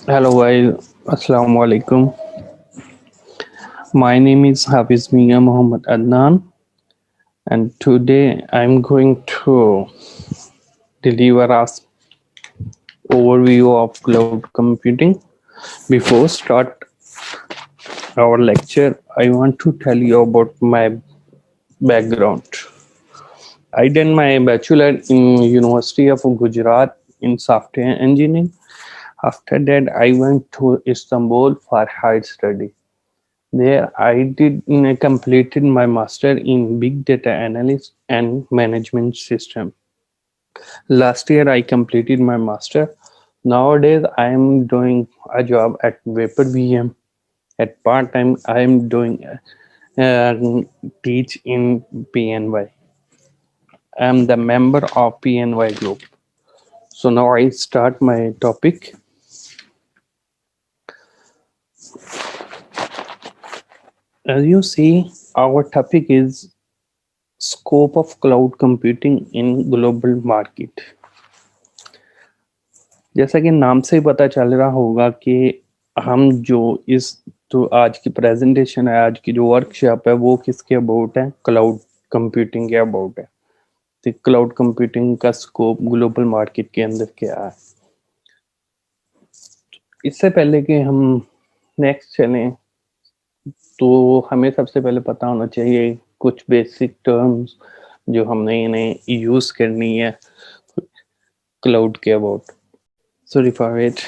Hello guys, Assalamu alaikum. My name is Hafiz Mia Muhammad Adnan, and today I'm going to deliver us overview of cloud computing. Before start our lecture, I want to tell you about my background. I did my bachelor in University of Gujarat in software engineering. After that, I went to Istanbul for higher study. There, I completed my master in big data analysis and management system. Last year, I completed my master. Nowadays, I am doing a job at Vapor VM. At part time, I am doing uh, teach in PNY. I am the member of PNY group. So now I start my topic. As you see, our topic is scope of cloud computing in global market. जैसा कि नाम से ही पता चल रहा होगा कि हम जो इस तो आज की प्रेजेंटेशन है, आज की जो वर्कशॉप है वो किसके अबाउट है, क्लाउड कंप्यूटिंग के अबाउट है। तो क्लाउड कंप्यूटिंग का स्कोप ग्लोबल मार्केट के अंदर क्या है। इससे पहले कि हम नेक्स्ट चलें तो हमें सबसे पहले पता होना चाहिए कुछ बेसिक टर्म्स जो हमने इन्हें यूज करनी है क्लाउड के about. Sorry for it.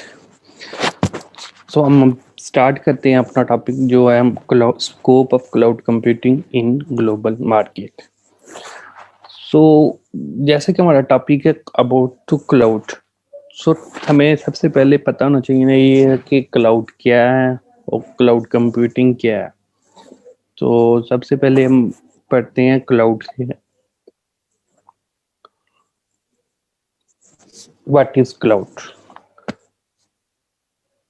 So हम स्टार्ट करते हैं अपना टॉपिक जो है cloud scope of cloud computing in global market. So जैसे कि हमारा टॉपिक है अबाउट टू क्लाउड। सो हमें सबसे पहले पता होना चाहिए ना ये है कि क्लाउड क्या है और क्लाउड कंप्यूटिंग क्या है। तो सबसे पहले हम पढ़ते हैं क्लाउड से। What is cloud.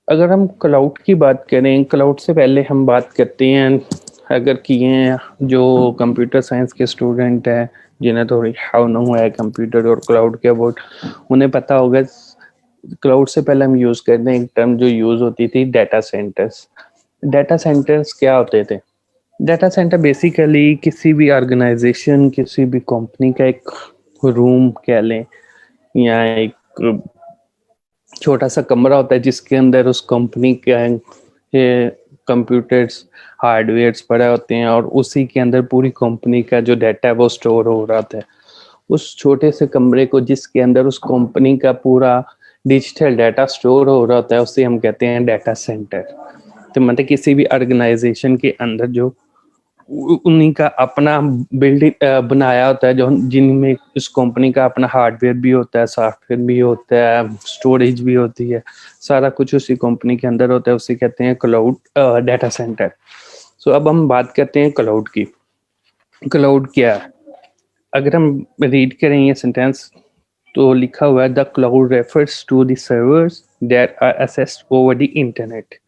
अगर हम क्लाउड की बात करें, क्लाउड से पहले हम बात करते हैं अगर किए हैं जो कंप्यूटर साइंस के स्टूडेंट हैं जिन्हें थोड़ी हाउ हुआ है कंप्यूटर और क्लाउड के अबाउट, उन्हें पता होगा क्लाउड से पहले हम यूज करते हैं एक टर्म जो यूज होती थी डाटा सेंटर्स। डाटा सेंटर्स क्या होते थे? डाटा सेंटर बेसिकली किसी भी ऑर्गेनाइजेशन किसी भी कंपनी का एक रूम कह लें या एक छोटा सा कमरा होता है जिसके अंदर उस कंपनी के कंप्यूटर्स हार्डवेयर्स पड़े होते हैं और उसी के अंदर पूरी कंपनी का जो डाटा है वो स्टोर हो रहा था। उस छोटे से कमरे को जिसके अंदर उस कंपनी का पूरा डिजिटल डाटा स्टोर हो रहा होता है उसे हम कहते हैं डाटा सेंटर। तो मतलब किसी भी ऑर्गेनाइजेशन के अंदर जो उन्हीं का अपना बिल्डिंग बनाया होता है जो जिनमें इस कंपनी का अपना हार्डवेयर भी होता है, सॉफ्टवेयर भी होता है, स्टोरेज भी होती है, सारा कुछ उसी कंपनी के अंदर होता है, उसे कहते हैं क्लाउड डाटा सेंटर। सो अब हम बात करते हैं क्लाउड की। क्लाउड क्या है? अगर हम रीड करें ये सेंटेंस तो लिखा हुआ है the cloud refers to the servers that are accessed over the internet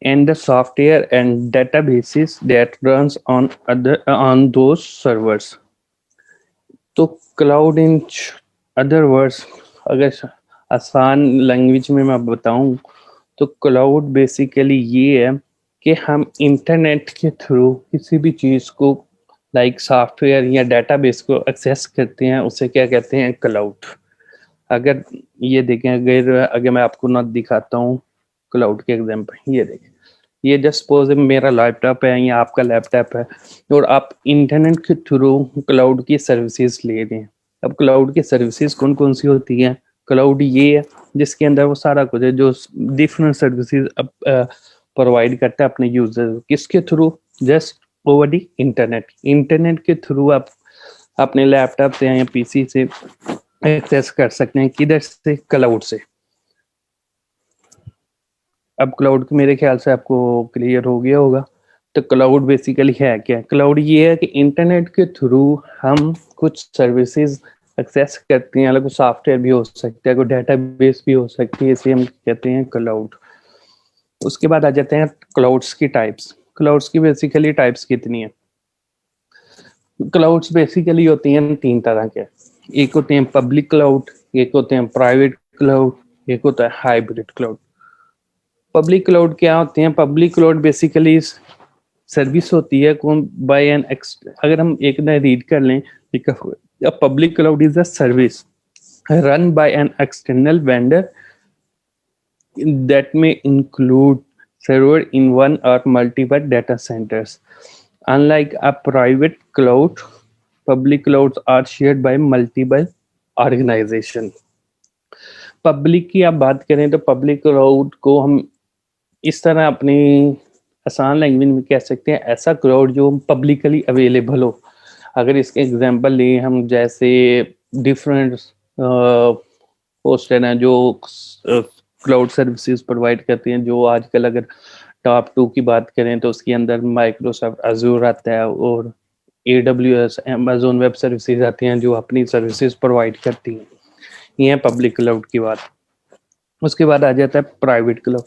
and the software and databases that runs on those servers। तो क्लाउड इन अदर वर्ड्स अगर आसान लैंग्वेज में मैं बताऊं तो क्लाउड बेसिकली ये है कि हम इंटरनेट के थ्रू किसी भी चीज़ को लाइक सॉफ्टवेयर या डेटाबेस को एक्सेस करते हैं, उसे क्या कहते हैं? क्लाउड। अगर ये देखें, अगर अगर मैं आपको ना दिखाता हूँ क्लाउड के एग्जांपल, ये देखें, ये जस्ट सपोज मेरा लैपटॉप है या आपका लैपटॉप है और आप इंटरनेट के थ्रू क्लाउड की सर्विसेज ले रहे हैं। अब क्लाउड की सर्विसेज कौन कौन सी होती हैं? क्लाउड ये है जिसके अंदर वो सारा कुछ है जो डिफरेंट सर्विसेज प्रोवाइड करता है अपने यूजर। किसके through? Just over the internet. Internet के थ्रू आप अपने लैपटॉप से या पीसी से एक्सेस कर सकते हैं। किधर से? क्लाउड से। अब क्लाउड मेरे ख्याल से आपको क्लियर हो गया होगा। तो क्लाउड बेसिकली है क्या? क्लाउड ये है कि इंटरनेट के थ्रू हम कुछ सर्विसेज एक्सेस करते हैं, अलग सॉफ्टवेयर भी हो सकता है, कोई डेटाबेस भी हो सकती है, इसे हम कहते हैं क्लाउड। उसके बाद आ जाते हैं क्लाउड्स की टाइप्स। क्लाउड्स की बेसिकली टाइप्स कितनी है? क्लाउड्स बेसिकली होती हैं तीन तरह के। एक होते हैं पब्लिक क्लाउड, एक होते हैं प्राइवेट क्लाउड, एक होता है हाइब्रिड क्लाउड। पब्लिक क्लाउड क्या होते हैं? पब्लिक क्लाउड बेसिकली सर्विस होती है बाय एन अगर हम एक ना रीड कर लें, public cloud is a service run by an external vendor that may include server in one or multiple data centers. Unlike a private cloud, public clouds are shared by multiple organization. Public की आप बात करें तो public cloud को हम इस तरह अपनी आसान लैंग्वेज में कह सकते हैं, ऐसा क्लाउड जो पब्लिकली अवेलेबल हो। अगर इसके एग्जांपल लें हम, जैसे डिफरेंट होस्टेड हैं जो क्लाउड सर्विसेज प्रोवाइड करती हैं, जो आजकल अगर टॉप 2 की बात करें तो उसके अंदर माइक्रोसॉफ्ट अजूर आता है और AWS अमेजोन वेब सर्विसेज आती हैं जो अपनी सर्विसेज प्रोवाइड करती हैं। ये है पब्लिक क्लाउड की बात। उसके बाद आ जाता है प्राइवेट क्लाउड।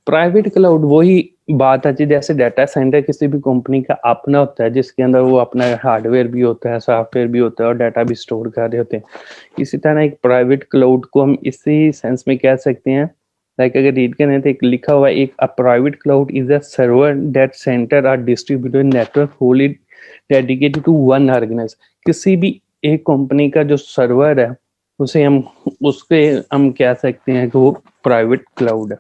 प्राइवेट क्लाउड वही बात है जैसे डाटा सेंटर किसी भी कंपनी का अपना होता है, जिसके अंदर वो अपना हार्डवेयर भी होता है, सॉफ्टवेयर भी होता है और डाटा भी स्टोर कर रहे होते हैं। इसी तरह एक प्राइवेट क्लाउड को हम इसी सेंस में कह सकते हैं, लाइक अगर रीड करें तो एक लिखा हुआ है, एक a private cloud is a server that center are distributed network wholly dedicated to one organize. किसी भी एक कंपनी का जो सर्वर है उसे हम कह सकते हैं कि वो प्राइवेट क्लाउड है।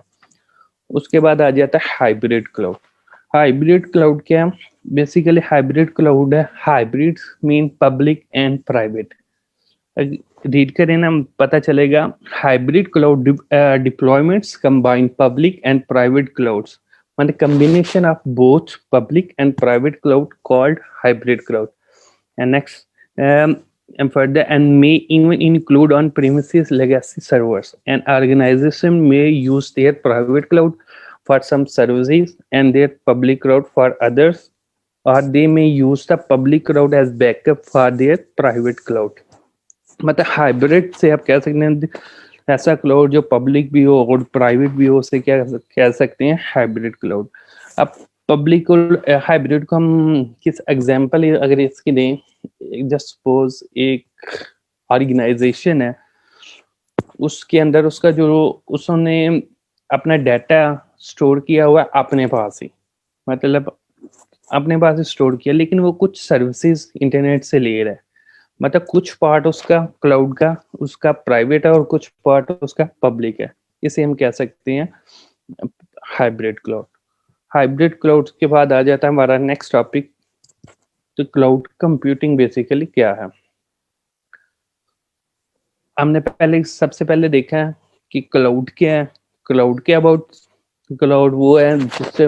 उसके बाद आ जाता है हाइब्रिड क्लाउड। हाइब्रिड क्लाउड क्या है? बेसिकली हाइब्रिड क्लाउड है, hybrid mean public and private. Read करें ना पता चलेगा, hybrid cloud deployments combine public and private clouds, मतलब combination of both public and private cloud called hybrid cloud. And next, and further, and may even include on-premises legacy servers. An organization may use their private cloud for some services and their public cloud for others, or they may use the public cloud as backup for their private cloud. मतलब hybrid से आप कह सकते हैं ऐसा cloud जो public भी हो और प्राइवेट भी हो, उसे क्या कह सकते हैं? Hybrid cloud. अब पब्लिक हाइब्रिड को हम किस एग्जांपल अगर इसकी दें, जस्ट सपोज एक ऑर्गेनाइजेशन है, उसके अंदर उसका जो उसने अपना डाटा स्टोर किया हुआ अपने पास ही, मतलब अपने पास ही स्टोर किया, लेकिन वो कुछ सर्विसेज इंटरनेट से ले रहा है, मतलब कुछ पार्ट उसका क्लाउड का उसका प्राइवेट है और कुछ पार्ट उसका पब्लिक है। इसे हम कह सकते हैं हाइब्रिड क्लाउड। हाइब्रिड क्लाउड के बाद आ जाता है हमारा नेक्स्ट टॉपिक, तो क्लाउड कंप्यूटिंग बेसिकली क्या है। हमने सबसे पहले देखा है कि क्लाउड क्या है। क्लाउड क्या अबाउट क्लाउड वो है जिससे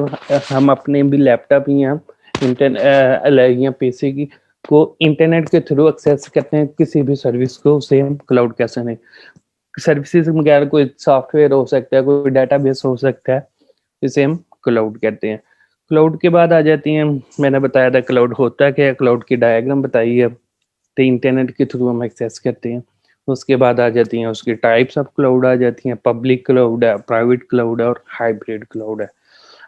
हम अपने भी लैपटॉप या इंटरनेट या पीसी की को इंटरनेट के थ्रू एक्सेस करते हैं किसी भी सर्विस को, उसे हम क्लाउड कैसे नहीं। सर्विसेज वगैरह कोई सॉफ्टवेयर हो सकता है, कोई डेटाबेस हो सकता है, इसे हम क्लाउड कहते हैं। क्लाउड के बाद आ जाती हैं, मैंने बताया था क्लाउड होता क्या है, क्लाउड की डायग्राम बताई है, तो इंटरनेट के थ्रू हम एक्सेस करते हैं। उसके बाद आ जाती हैं उसकी टाइप्स ऑफ क्लाउड आ जाती हैं, पब्लिक क्लाउड है, प्राइवेट क्लाउड है और हाइब्रिड क्लाउड है।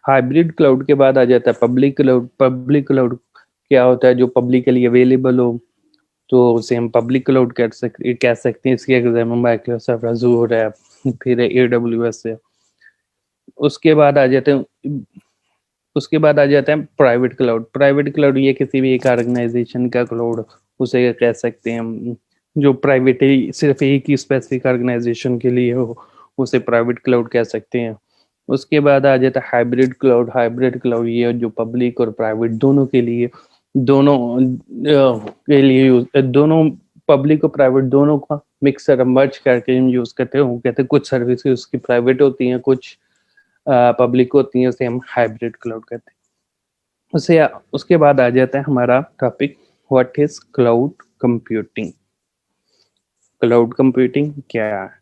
हाइब्रिड क्लाउड के बाद आ जाता है पब्लिक क्लाउड। पब्लिक क्लाउड क्या होता है? जो पब्लिकली अवेलेबल हो, तो उसे हम पब्लिक क्लाउड कह सकते हैं। इसके एग्जाम्पल माइक्रोसॉफ्ट अजूर है, फिर AWS है। उसके बाद आ जाते हैं प्राइवेट क्लाउड। प्राइवेट क्लाउड ये किसी भी एक ऑर्गेनाइजेशन का क्लाउड उसे कह सकते हैं हम, जो प्राइवेट ही सिर्फ एक ही स्पेसिफिक ऑर्गेनाइजेशन के लिए हो, उसे प्राइवेट क्लाउड कह सकते हैं। उसके बाद आ जाता है हाइब्रिड क्लाउड। हाइब्रिड क्लाउड ये जो पब्लिक और प्राइवेट दोनों पब्लिक और प्राइवेट दोनों का मिक्सर मर्ज करके हम यूज करते हैं। वो कहते हैं कुछ सर्विसेज उसकी प्राइवेट होती हैं, कुछ पब्लिक होती हैं, उसे हम हाइब्रिड क्लाउड कहते हैं। उसके बाद आ जाता है हमारा topic, what is cloud computing. Cloud computing क्या है?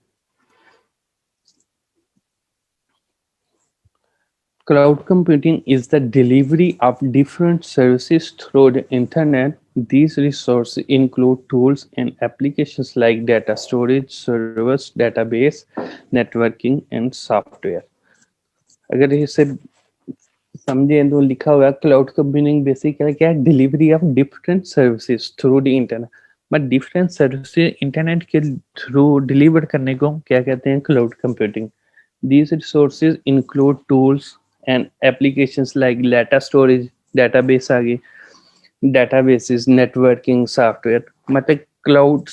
Cloud computing is the delivery of different services through the internet. These resources include tools and applications like data storage, servers, database, networking, and software. अगर इसे समझे तो लिखा हुआ है cloud computing basically क्या है? Delivery of different services through the internet. But different services internet के थ्रू डिलीवर करने को क्या कहते हैं? Cloud computing. These resources include tools and applications like data storage, database आ गई, databases, networking सॉफ्टवेयर, मतलब क्लाउड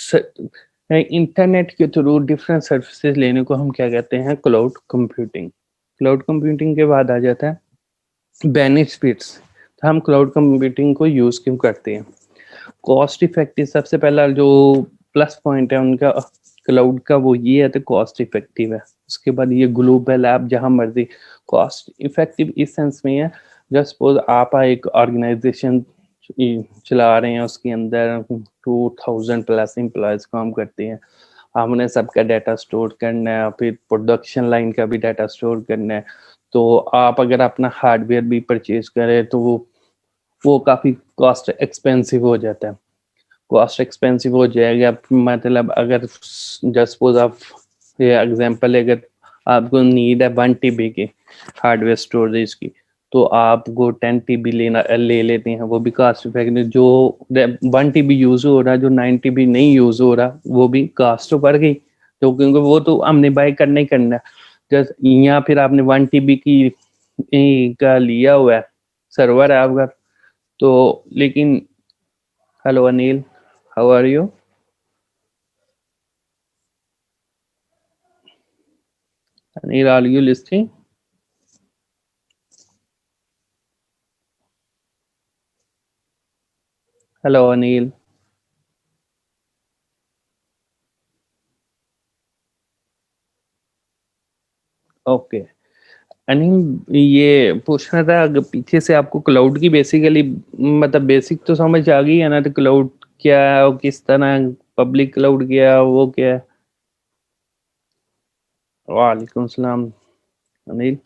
इंटरनेट के थ्रू डिफरेंट सर्विसेज लेने को हम क्या कहते हैं, क्लाउड कंप्यूटिंग। क्लाउड कंप्यूटिंग के बाद आ जाता है बेनिफिट्स। तो हम क्लाउड कंप्यूटिंग को यूज क्यों करते हैं? कॉस्ट इफेक्टिव, सबसे पहला जो प्लस पॉइंट है उनका क्लाउड का वो ये है, तो कॉस्ट इफेक्टिव है। उसके बाद ये ग्लोबल ऐप जहां मर्जी, कॉस्ट इफेक्टिव इस सेंस में है, जस्ट सपोज आप एक ऑर्गेनाइजेशन चला रहे हैं, उसके अंदर 2000 प्लस एम्प्लॉयज काम करते हैं, हमने सबका डाटा स्टोर करना है, फिर प्रोडक्शन लाइन का भी डाटा स्टोर करना है। तो आप अगर अपना हार्डवेयर भी परचेज करें तो वो काफ़ी कॉस्ट एक्सपेंसिव हो जाता है। कॉस्ट एक्सपेंसिव हो जाएगा, मतलब अगर जस्ट सपोज आप, ये एग्जांपल, अगर आपको नीड है 1 TB की हार्डवेयर स्टोरेज की, तो आपको 10 TB ले लेते हैं, वो भी कास्ट इफेक्टिव। जो 1 TB यूज हो रहा है, जो 9 TB नहीं यूज हो रहा, वो भी कास्ट तो बढ़ गई, तो क्योंकि वो तो हमने बाय करना ही करना है। जस्ट यहाँ फिर आपने 1 TB का लिया हुआ है, सर्वर है आपका, तो लेकिन, hello Anil, how are you? Anil, are you listening? Hello Anil. Okay Anil, ये पूछना था, अगर पीछे से आपको क्लाउड की बेसिकली, मतलब बेसिक तो समझ आ गई है ना, तो क्लाउड क्या है और किस तरह, पब्लिक क्लाउड क्या है, वो क्या है? वालेकुम सलाम अनिल।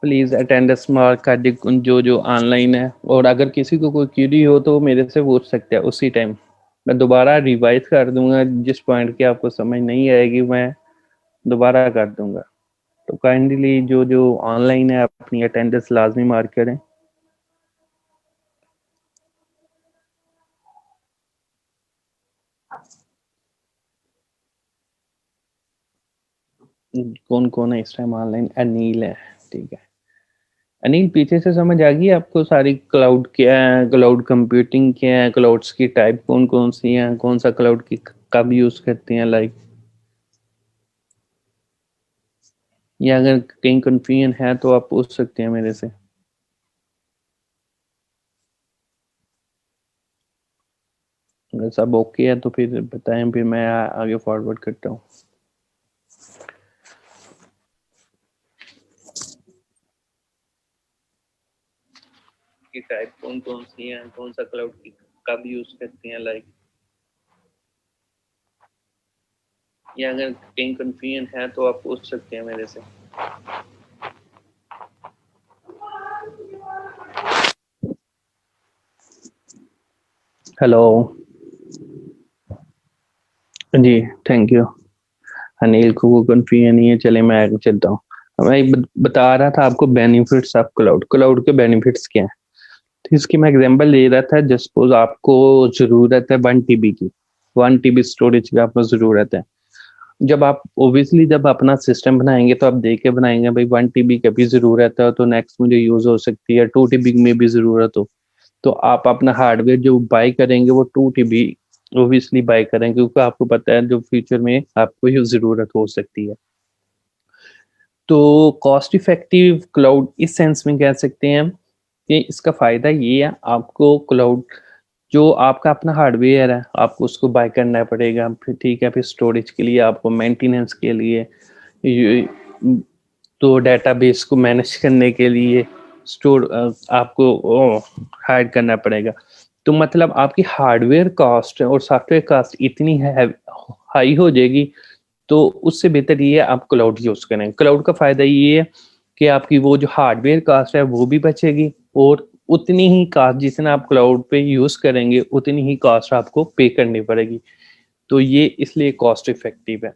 प्लीज अटेंडेंस मार्क कर दी जो जो ऑनलाइन है, और अगर किसी को कोई क्यूरी हो तो मेरे से पूछ सकते हैं उसी टाइम। मैं दोबारा रिवाइज कर दूंगा, जिस पॉइंट की आपको समझ नहीं आएगी मैं दोबारा कर दूंगा। तो काइंडली जो जो ऑनलाइन है अपनी अटेंडेंस लाजमी मार्क करें। कौन कौन है इस टाइम ऑनलाइन? अनिल है, ठीक है। अनिल, पीछे से समझ आ गई आपको सारी, क्लाउड क्या है, क्लाउड कंप्यूटिंग क्या है, क्लाउड्स की टाइप कौन कौन सी हैं, कौन सा क्लाउड की कब यूज करते हैं, लाइक? या अगर कहीं कंफ्यूजन है तो आप पूछ सकते हैं मेरे से। अगर सब ओके है तो फिर बताएं, फिर मैं आगे फॉरवर्ड करता हूँ। की टाइप कौन कौन सी हैं, कौन सा क्लाउड की कब यूज करते हैं, लाइक? या अगर कहीं कंफ्यूजन है तो आप पूछ सकते हैं मेरे से। Hello ji, thank you. Anil को वो कंफ्यूजन नहीं है, चले मैं आगे चलता हूँ। मैं बता रहा था आपको बेनिफिट्स ऑफ क्लाउड, क्लाउड के बेनिफिट्स क्या हैं। तो इसकी मैं एग्जांपल ले रहा था, जस्ट सपोज आपको जरूरत है 1 TB की, 1 TB स्टोरेज की आपको जरूरत है। जब आप ओबियसली जब अपना सिस्टम बनाएंगे तो आप देख के बनाएंगे, भाई 1 TB की भी जरूरत है तो नेक्स्ट मुझे यूज हो सकती है, 2 TB में भी जरूरत हो, तो आप अपना हार्डवेयर जो बाय करेंगे वो 2 TB ओबियसली बाय करेंगे, क्योंकि आपको पता है जो फ्यूचर में आपको ये जरूरत हो सकती है। तो कॉस्ट इफेक्टिव क्लाउड इस सेंस में कह सकते हैं कि इसका फायदा ये है, आपको क्लाउड जो आपका अपना हार्डवेयर है आपको उसको बाय करना पड़ेगा, फिर ठीक है, फिर स्टोरेज के लिए आपको, मेंटेनेंस के लिए, तो डेटाबेस को मैनेज करने के लिए स्टोर आपको हायर करना पड़ेगा। तो मतलब आपकी हार्डवेयर कॉस्ट और सॉफ्टवेयर कॉस्ट इतनी है हाई हो जाएगी, तो उससे बेहतर ये है आप क्लाउड यूज करें। क्लाउड का फायदा ये है कि आपकी वो जो हार्डवेयर कॉस्ट है वो भी बचेगी, और उतनी ही कॉस्ट जितना आप क्लाउड पे यूज करेंगे उतनी ही कॉस्ट आपको पे करनी पड़ेगी। तो ये इसलिए कॉस्ट इफेक्टिव है।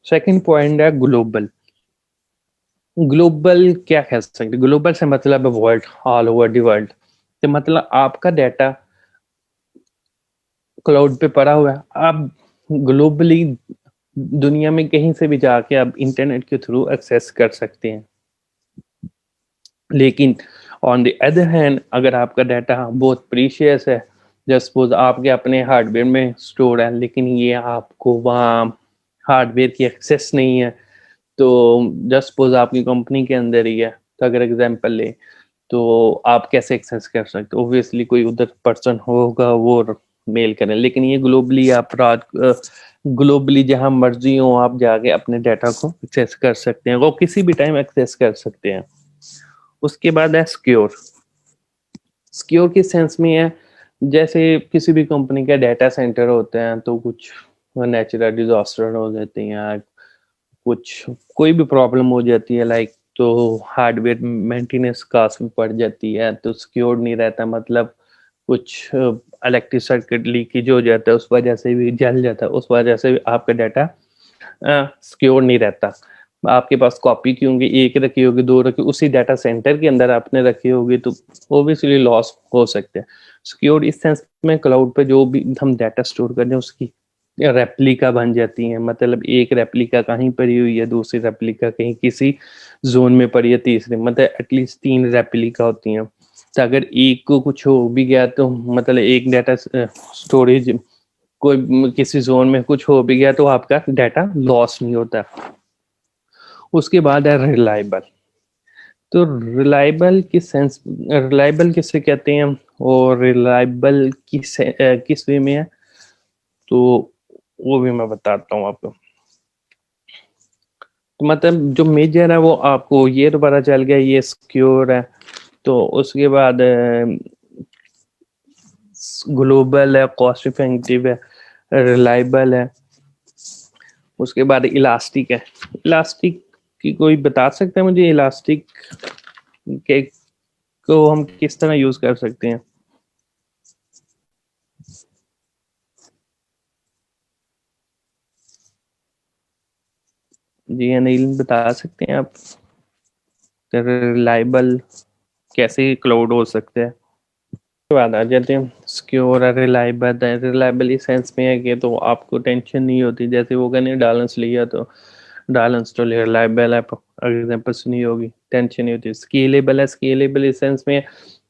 सेकंड पॉइंट है ग्लोबल। ग्लोबल क्या कह सकते, ग्लोबल से मतलब है world, all over the world. तो मतलब आपका डाटा क्लाउड पे पड़ा हुआ है, आप ग्लोबली दुनिया में कहीं से भी जाके आप इंटरनेट के थ्रू एक्सेस कर सकते हैं। लेकिन ऑन द अदर हैंड अगर आपका डाटा बहुत प्रीशियस है, जस्ट सपोज आपके अपने हार्डवेयर में स्टोर है, लेकिन ये आपको वहाँ हार्डवेयर की एक्सेस नहीं है, तो जस्ट सपोज आपकी कंपनी के अंदर ही है, तो अगर एग्जांपल ले, तो आप कैसे एक्सेस कर सकते हो? ऑब्वियसली कोई उधर पर्सन होगा वो मेल करें। लेकिन ये ग्लोबली आप रात ग्लोबली जहां मर्जी हो आप जाके अपने डाटा को एक्सेस कर सकते हैं, वो किसी भी टाइम एक्सेस कर सकते हैं। उसके बाद है सिक्योर। सिक्योर किस सेंस में है, जैसे किसी भी कंपनी का डाटा सेंटर होते हैं, तो कुछ नेचुरल डिजास्टर हो जाते हैं, कुछ कोई भी प्रॉब्लम हो जाती है, लाइक तो हार्डवेयर मेंटेनेंस कास्ट में पड़ जाती है, तो सिक्योर नहीं रहता। मतलब कुछ इलेक्ट्रिक सर्किट लीकेज हो जाता है, उस वजह से भी जल जाता है, उस वजह से भी आपका डाटा सिक्योर नहीं रहता। आपके पास कॉपी की होंगी, एक रखी होगी, दो रखी, उसी डाटा सेंटर के अंदर आपने रखी होगी, तो ओबियसली लॉस हो सकते हैं। सिक्योर इस सेंस में क्लाउड पे जो भी हम डाटा स्टोर करते हैं उसकी रेप्लिका बन जाती है। मतलब एक रेप्लिका कहीं पड़ी हुई है, दूसरी रेप्लिका कहीं किसी जोन में पड़ी है, तीसरी मतलब एटलीस्ट 3 रेप्लिका होती हैं। तो अगर एक को कुछ हो भी गया तो मतलब एक डाटा स्टोरेज कोई किसी जोन में कुछ हो भी गया तो आपका डाटा लॉस नहीं होता। उसके बाद है रिलायबल। तो रिलायबल किससे कहते हैं और रिलायबल किस वे में है, तो वो भी मैं बताता हूँ आपको। तो मतलब जो मेजर है वो आपको ये तो पता चल गया, ये सिक्योर है। तो उसके बाद ग्लोबल है, कॉस्ट इफेक्टिव है, रिलायबल है। उसके बाद इलास्टिक है। इलास्टिक की कोई बता सकता है मुझे, इलास्टिक के को हम किस तरह यूज कर सकते हैं? जी अनिल, बता सकते हैं आप रिलायबल कैसे क्लाउड हो सकते हैं? उसके बाद आ जाते हैं सिक्योर है, रिलायबल है। रिलायबल इस सेंस में है कि तो आपको टेंशन नहीं होती, जैसे वो कहने डालेंस लिया तो डालेंस तो रिलायबल है, एग्जांपल सुनी होगी, टेंशन नहीं होती। स्केलेबल है, स्केलेबल इस सेंस में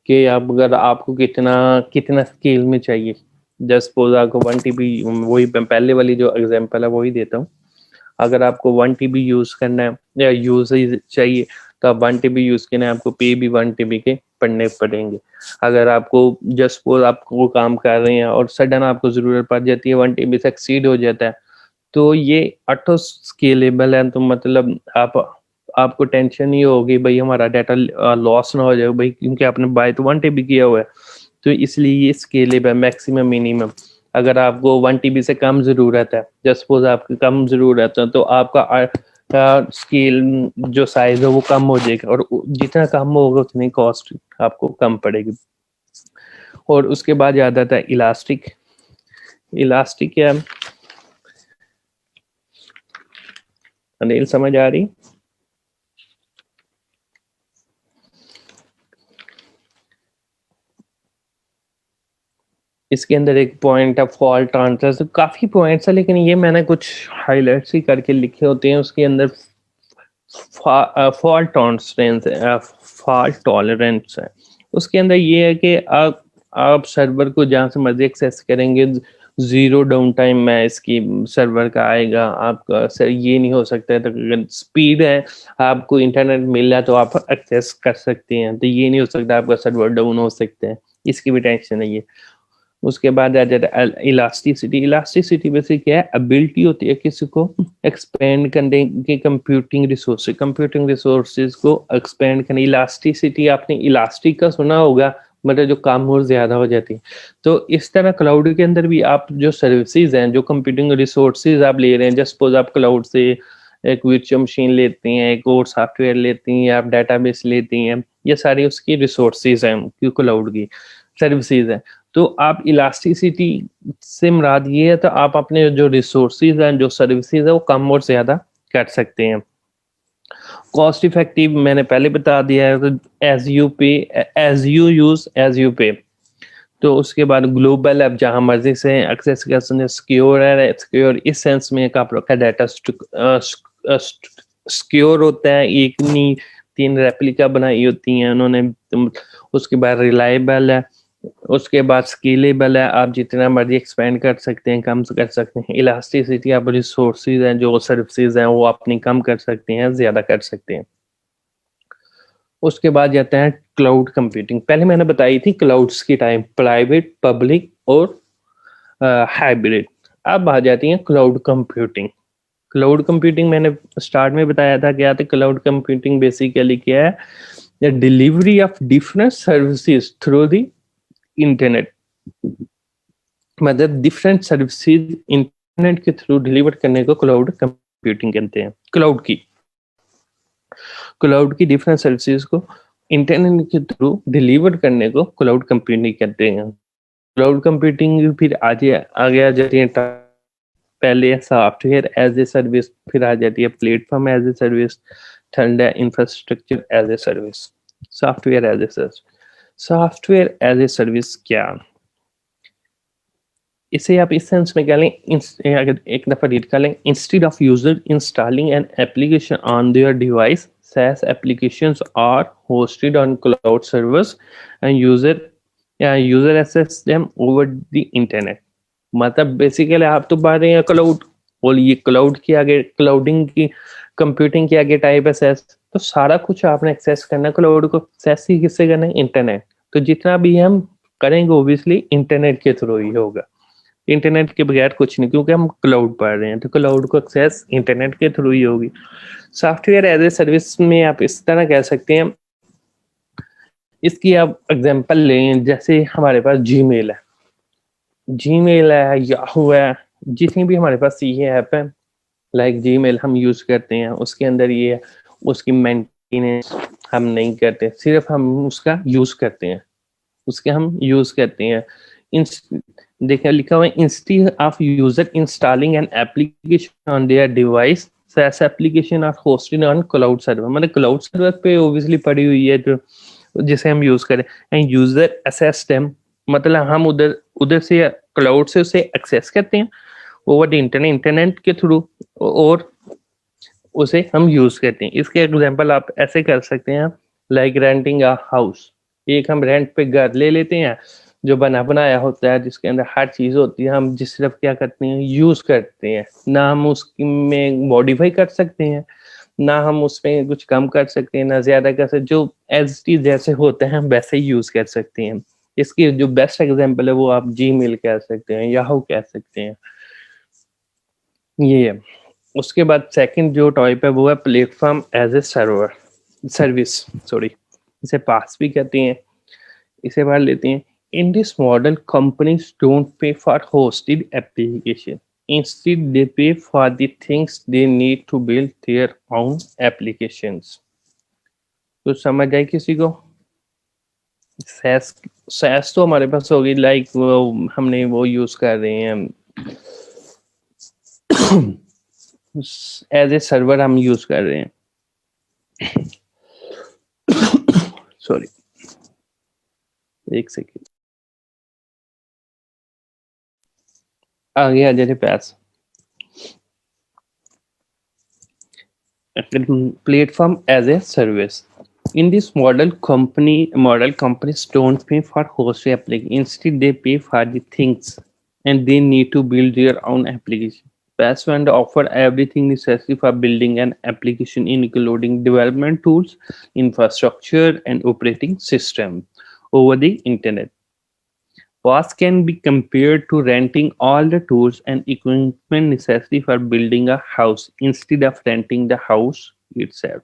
कि आप अगर आपको कितना कितना स्केल में चाहिए, जस्ट सपोज आपको 1 TB, वही पहले वाली जो एग्जांपल है वही देता हूँ। अगर आपको 1 TB यूज करना है या यूज चाहिए, तो आप 1 TB यूज करना है, आपको पे भी 1 TB के पढ़ने पड़ेंगे। अगर आपको जस्ट सपोज आप वो काम कर रहे हैं और सडन आपको जरूरत पड़ जाती है, 1 TB से एक्सीड हो जाता है, तो ये ऑटो स्केलेबल है। तो मतलब आपको टेंशन नहीं होगी भाई हमारा डाटा लॉस ना हो जाए भाई, क्योंकि आपने बाय तो 1 TB किया हुआ है। तो इसलिए ये स्केलेबल है, मैक्सिमम मिनिमम। अगर आपको 1 TB से कम जरूरत है, जस्ट सपोज आपकी कम जरूरत है, तो आपका स्केल जो साइज है वो कम हो जाएगा, और जितना कम होगा उतनी कॉस्ट आपको कम पड़ेगी। और उसके बाद याद आता है इलास्टिक। इलास्टिक क्या है अनिल, समझ आ रही? इसके अंदर एक पॉइंट है फॉल्ट आंसर, तो काफी पॉइंट्स है, लेकिन ये मैंने कुछ हाइलाइट्स ही करके लिखे होते हैं। उसके अंदर फॉल्ट टॉलरेंस है, फॉल्ट टॉलरेंस है। उसके अंदर ये है कि आप सर्वर को जहाँ से मर्जी एक्सेस करेंगे, जीरो डाउन टाइम में इसकी सर्वर का आएगा आपका। सर ये नहीं हो सकता है, तो अगर स्पीड है, आपको इंटरनेट मिल रहा है तो आप एक्सेस कर सकते हैं, तो ये नहीं हो सकता आपका सर्वर डाउन हो सकता है, इसकी भी टेंशन है ये। उसके बाद आ जाता है इलास्टिसिटी। इलास्टिसिटी वैसे क्या है, एबिलिटी होती है किसी को एक्सपेंड करने की, कंप्यूटिंग रिसोर्सेज को एक्सपेंड करने। इलास्टिसिटी आपने इलास्टिक का सुना होगा, मतलब जो काम और ज्यादा हो जाती है। तो इस तरह क्लाउड के अंदर भी आप जो सर्विसेज हैं, जो कंप्यूटिंग रिसोर्सेज आप ले रहे हैं, जस्ट सपोज आप क्लाउड से एक वर्चुअल मशीन लेती हैं, एक और सॉफ्टवेयर लेती हैं, आप डाटाबेस लेती हैं, ये सारी उसकी रिसोर्सेज हैं, क्लाउड की सर्विसेज हैं। तो आप इलास्टिसिटी से मुराद ये है, तो आप अपने जो रिसोर्सेज हैं, जो सर्विसेज है, वो कम और ज्यादा कर सकते हैं। कॉस्ट इफेक्टिव मैंने पहले बता दिया है, तो as you pay, as you use as you pay. तो उसके बाद ग्लोबल, अब जहां मर्जी से एक्सेस कर सकते हैं। सिक्योर है, सिक्योर इस सेंस में आप लोग का डाटा सिक्योर होता है, एक नहीं 3 रेप्लिका बनाई होती हैं उन्होंने। उसके बाद रिलायबल है, उसके बाद स्केलेबल है, आप जितना मर्जी एक्सपेंड कर सकते हैं, कम कर सकते हैं। इलास्टिसिटी, आप रिसोर्सेज हैं, जो सर्विसेज हैं वो अपनी कम कर सकते हैं, ज्यादा कर सकते हैं। उसके बाद जाते हैं क्लाउड कंप्यूटिंग। पहले मैंने बताई थी क्लाउड्स की टाइप, प्राइवेट, पब्लिक और हाइब्रिड। अब आ जाती है क्लाउड कंप्यूटिंग। क्लाउड कंप्यूटिंग मैंने स्टार्ट में बताया था क्या था। क्लाउड कंप्यूटिंग बेसिकली क्या है, the delivery of different services through the internet. मतलब डिफरेंट सर्विसेज इंटरनेट के थ्रू डिलीवर करने को क्लाउड कंप्यूटिंग कहते हैं। क्लाउड की डिफरेंट सर्विसेज को इंटरनेट के थ्रू डिलीवर करने को क्लाउड कंप्यूटिंग कहते हैं। क्लाउड कंप्यूटिंग फिर आ गया जाती है, पहले सॉफ्टवेयर एज ए सर्विस, फिर आ जाती है platform as a service, third है infrastructure as a service. Software as a service, software as a service क्या, इसे आप इस सेंस में कह लें, अगर एक दफा रीड कर लें, instead of user installing an application on their device, SaaS applications are hosted on cloud servers and user access them over the internet। मतलब बेसिकली आप तो बात रहे हैं क्लाउड, और ये क्लाउड की आगे, क्लाउडिंग की कंप्यूटिंग की आगे टाइप है SaaS। तो सारा कुछ आपने एक्सेस करना है क्लाउड को, SaaS ही किससे करना है, इंटरनेट। तो जितना भी हम करेंगे ओब्वियसली इंटरनेट के थ्रू ही होगा, इंटरनेट के बगैर कुछ नहीं, क्योंकि हम क्लाउड पढ़ रहे हैं तो क्लाउड को एक्सेस इंटरनेट के थ्रू ही होगी। सॉफ्टवेयर एज ए सर्विस में आप इस तरह कह सकते हैं, इसकी आप एग्जांपल लें, जैसे हमारे पास जीमेल है, याहू है, जितनी भी हमारे पास ये ऐप है लाइक जीमेल हम यूज करते हैं, उसके अंदर ये है, उसकी मेंटेनेंस हम नहीं करते, सिर्फ हम उसका यूज करते हैं, देखिए लिखा हुआ है, instead of user installing an application on their device, SaaS application are hosted on cloud server. मतलब क्लाउड सर्वर पे ओब्वियसली पड़ी हुई है जो जिसे हम यूज करें, एंड यूजर असेस देम, मतलब हम उधर उधर से क्लाउड से उसे एक्सेस करते हैं ओवर द इंटरनेट के थ्रू, और उसे हम यूज करते हैं। इसके एग्जांपल आप ऐसे कर सकते हैं, लाइक रेंटिंग अ हाउस। एक हम रेंट पे घर ले लेते हैं जो बना बनाया होता है, जिसके अंदर हर चीज होती है, हम जिस सिर्फ क्या करते हैं, यूज करते हैं, ना हम उसमें मॉडिफाई कर सकते हैं, ना हम उसमें कुछ कम कर सकते हैं, ना ज्यादा कर सकते, जो एज टी जैसे होते हैं वैसे ही यूज कर सकते हैं। इसकी जो बेस्ट एग्जांपल है वो आप जीमेल कह सकते हैं, याहू कह सकते हैं, ये है। उसके बाद सेकंड जो टाइप है वो है platform as a service, sorry, इसे पास भी कहते हैं। इसे बाहर लेते हैं, in this model companies don't pay for hosted application, instead they pay for the things they need to build their own applications. तो समझ आए किसी को? सैस तो हमारे पास होगी, लाइक वो हमने वो यूज कर रहे हैं एज ए सर्वर, हम यूज कर रहे हैं, सॉरी एक सेकेंड, आगे आ जाते PaaS. Platform as a service, in this model companies don't pay for host application, instead they pay for the things and they need to build their own application. PaaS vendor offer everything necessary for building an application, including development tools, infrastructure and operating system over the internet. PaaS can be compared to renting all the tools and equipment necessary for building a house instead of renting the house itself.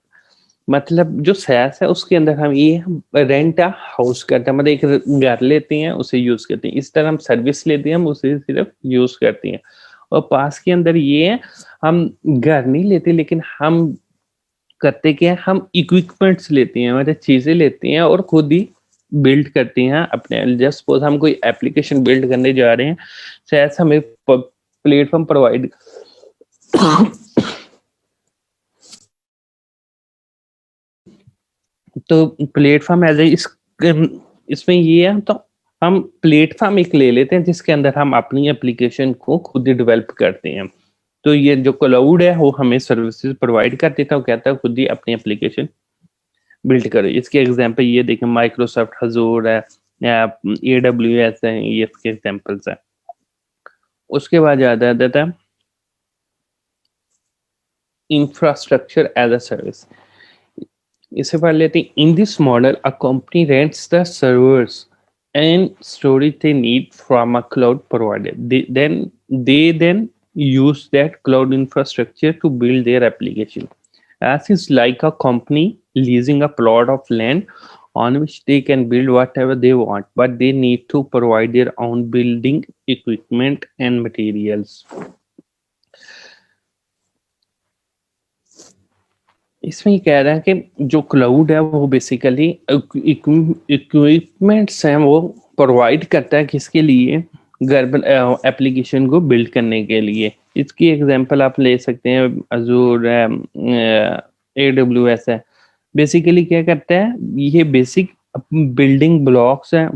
मतलब जो SaaS है उसके अंदर हम ये rent आ house करते हैं, मतलब एक घर लेते हैं उसे यूज करते हैं, इस तरह हम सर्विस लेते हैं, हम उसे सिर्फ यूज करते हैं। और पास के अंदर ये है, हम घर नहीं लेते, लेकिन हम करते क्या है, हम इक्विपमेंट्स लेते हैं, मतलब चीजें लेते हैं और खुद ही बिल्ड करते हैं अपने। जस्ट सपोज हम कोई एप्लीकेशन बिल्ड करने जा रहे हैं, SaaS हमें प्लेटफॉर्म प्रोवाइड तो प्लेटफॉर्म एज ए इसमें ये है, तो हम प्लेटफॉर्म एक ले लेते हैं जिसके अंदर हम अपनी एप्लीकेशन को खुद ही डेवलप करते हैं। तो ये जो क्लाउड है वो हमें सर्विसेज प्रोवाइड कर देता है, वो कहता है खुद ही अपनी एप्लीकेशन बिल्ड करो। इसके एग्जांपल ये देखें, माइक्रोसॉफ्ट हजूर है या AWS है, ये इसके एग्जांपल्स है। उसके बाद याद आ जाता है इंफ्रास्ट्रक्चर एज अ सर्विस। इसे पढ़ लेते हैं। In this model a company rents the servers and storage they need from a cloud provider. They then use that cloud infrastructure to build their application. As is like a company leasing a plot of land on which they can build whatever they want, but they need to provide their own building equipment and materials. इसमें ये कह रहा है कि जो cloud है वो basically equipments हैं वो प्रोवाइड करता है, किसके लिए? एप्लीकेशन को बिल्ड करने के लिए। इसकी एग्जांपल आप ले सकते हैं, अजूर AWS है। बेसिकली क्या करता है, ये बेसिक बिल्डिंग ब्लॉक्स हैं